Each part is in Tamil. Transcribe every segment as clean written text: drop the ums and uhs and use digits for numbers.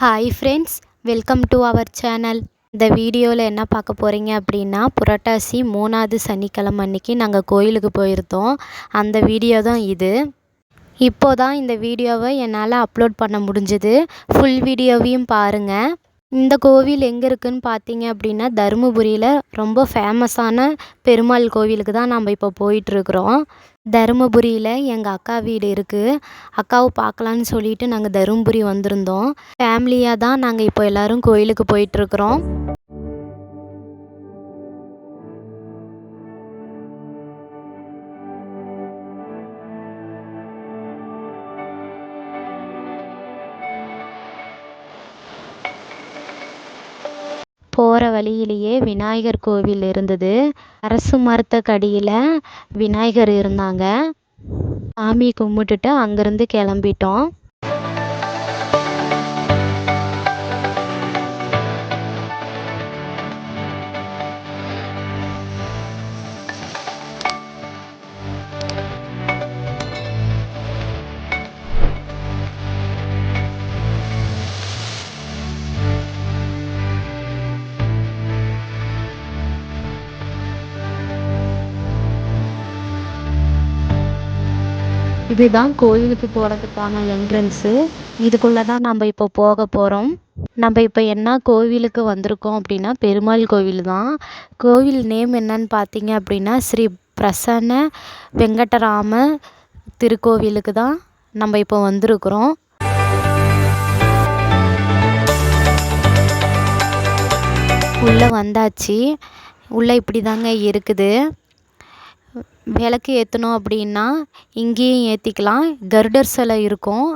Hi friends, welcome to our channel. இந்த வீடியோவில் என்ன பார்க்க போகிறீங்க அப்படின்னா, புரட்டாசி 3வது சனிக்கிழமை அன்னைக்கு நாங்கள் கோயிலுக்கு போயிருந்தோம். அந்த வீடியோ தான் இது. இப்போ தான் இந்த வீடியோவை என்னால் அப்லோட் பண்ண முடிஞ்சுது. ஃபுல் வீடியோவையும் பாருங்கள். இந்த கோவில் எங்கே இருக்குதுன்னு பார்த்தீங்க அப்படின்னா, தருமபுரியில் ரொம்ப ஃபேமஸான பெருமாள் கோவிலுக்கு தான் நம்ம இப்போ போயிட்டுருக்குறோம். தருமபுரியில் எங்கள் அக்கா வீடு இருக்குது. அக்காவை பார்க்கலான்னு சொல்லிட்டு நாங்கள் தருமபுரி வந்திருந்தோம். ஃபேமிலியாக தான் நாங்கள் இப்போ எல்லோரும் கோயிலுக்கு போயிட்டுருக்குறோம். போகிற வழியிலேயே விநாயகர் கோவில் இருந்தது. அரசு மரத்துக்கடியில் விநாயகர் இருந்தாங்க. சாமி கும்பிட்டுட்டு அங்கேருந்து கிளம்பிட்டோம். இதுதான் கோயிலுக்கு போகிறதுக்கான என்ட்ரன்ஸு. இதுக்குள்ளே தான் நம்ம இப்போ போக போகிறோம். நம்ம இப்போ என்ன கோவிலுக்கு வந்திருக்கோம் அப்படின்னா, பெருமாள் கோவில் தான். கோவில் நேம் என்னன்னு பார்த்தீங்க அப்படின்னா, ஸ்ரீ பிரசன்ன வெங்கடராம திருக்கோவிலுக்கு தான் நம்ம இப்போ வந்திருக்கிறோம். உள்ளே வந்தாச்சு. உள்ளே இப்படி தாங்க இருக்குது. விளக்கு ஏற்றணும் அப்படின்னா இங்கேயும் ஏற்றிக்கலாம். கருடர் சிலை இருக்கும்.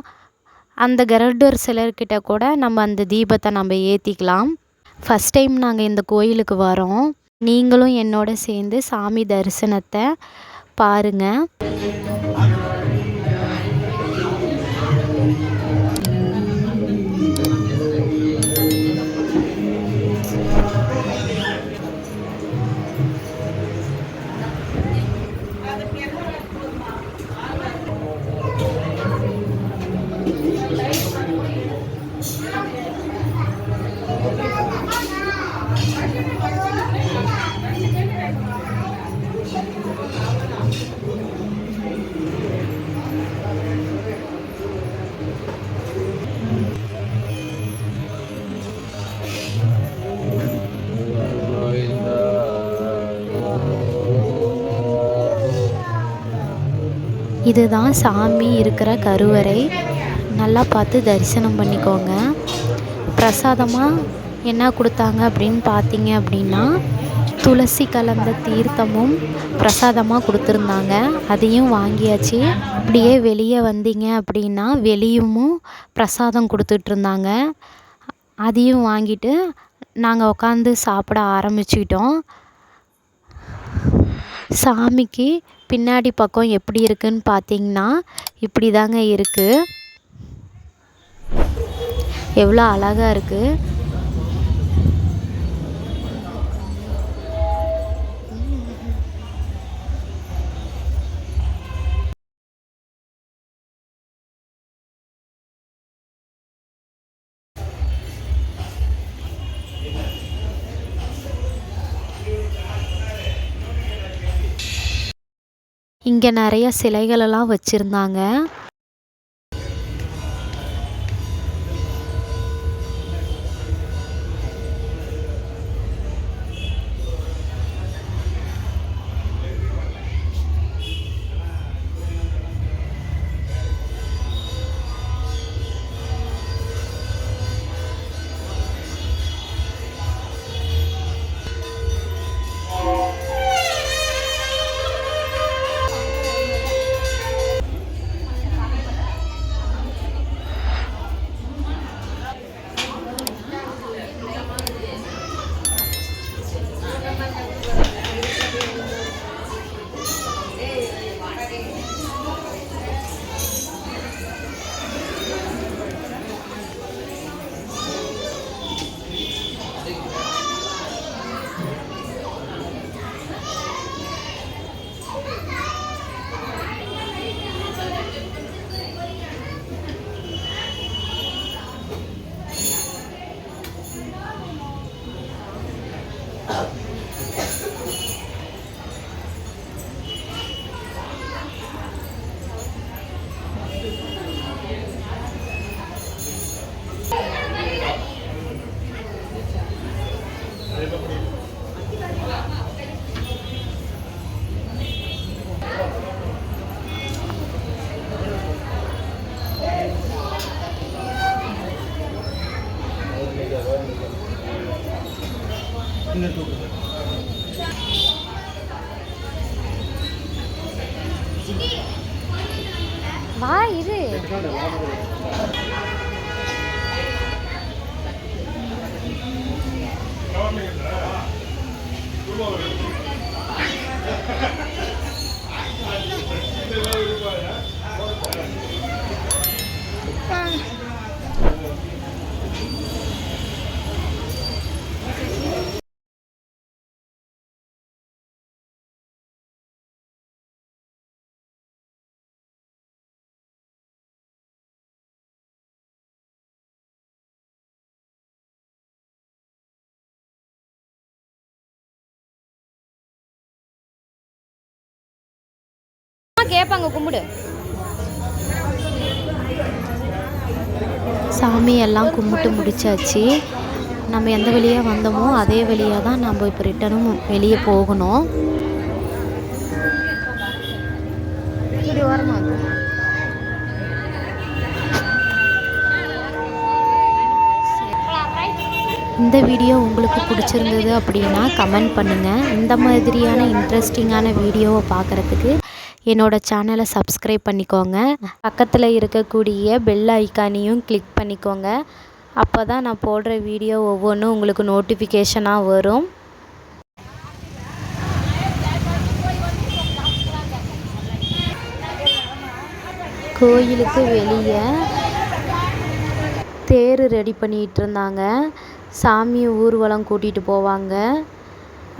அந்த கருடர் சிலைக்கிட்ட கூட நம்ம அந்த தீபத்தை நம்ம ஏற்றிக்கலாம். ஃபஸ்ட் டைம் நாங்கள் இந்த கோயிலுக்கு வரோம். நீங்களும் என்னோட சேர்ந்து சாமி தரிசனத்தை பாருங்கள். இதுதான் சாமி இருக்கிற கருவறை. நல்லா பார்த்து தரிசனம் பண்ணிக்கோங்க. பிரசாதமாக என்ன கொடுத்தாங்க அப்படின்னு பார்த்தீங்க அப்படின்னா, துளசி கலந்த தீர்த்தமும் பிரசாதமாக கொடுத்துருந்தாங்க. அதையும் வாங்கியாச்சு. அப்படியே வெளியே வந்தீங்க அப்படின்னா வெளியும் பிரசாதம் கொடுத்துட்ருந்தாங்க. அதையும் வாங்கிட்டு நாங்கள் உட்காந்து சாப்பிட ஆரம்பிச்சிட்டோம். சாமிக்கு பின்னாடி பக்கம் எப்படி இருக்குன்னு பார்த்தீங்கன்னா, இப்படி தாங்க இருக்குது. எவ்வளோ அழகாக இருக்குது. இங்கே நிறைய சிலைகளெல்லாம் வச்சுருந்தாங்க. வா இரு. கேட்பாங்க கும்பிடு. சாமியெல்லாம் கும்பிட்டு முடிச்சாச்சு. நம்ம எந்த வழியாக வந்தோமோ அதே வழியாக தான் நம்ம இப்போ ரிட்டனும் வெளியே போகணும். இப்படி வரமா இந்த வீடியோ உங்களுக்கு பிடிச்சிருந்தது அப்படின்னா கமெண்ட் பண்ணுங்கள். இந்த மாதிரியான இன்ட்ரெஸ்டிங்கான வீடியோவை பார்க்குறதுக்கு என்னோடய சேனலை சப்ஸ்கிரைப் பண்ணிக்கோங்க. பக்கத்தில் இருக்கக்கூடிய பெல் ஐக்கானையும் கிளிக் பண்ணிக்கோங்க. அப்போ தான் நான் போடுற வீடியோ ஒவ்வொன்றும் உங்களுக்கு நோட்டிஃபிகேஷனாக வரும். கோயிலுக்கு வெளியே தேர் ரெடி பண்ணிகிட்டு இருந்தாங்க. சாமி ஊர்வலம் கூட்டிகிட்டு போவாங்க.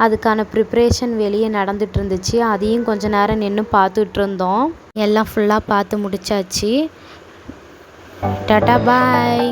அதுக்கான ப்ரிப்ரேஷன் வெளியே நடந்துட்டு இருந்துச்சு. அதையும் கொஞ்ச நேரம் நின்று பார்த்துட்டு இருந்தோம். எல்லாம் ஃபுல்லாக பார்த்து முடிச்சாச்சு. டாடா பாய்.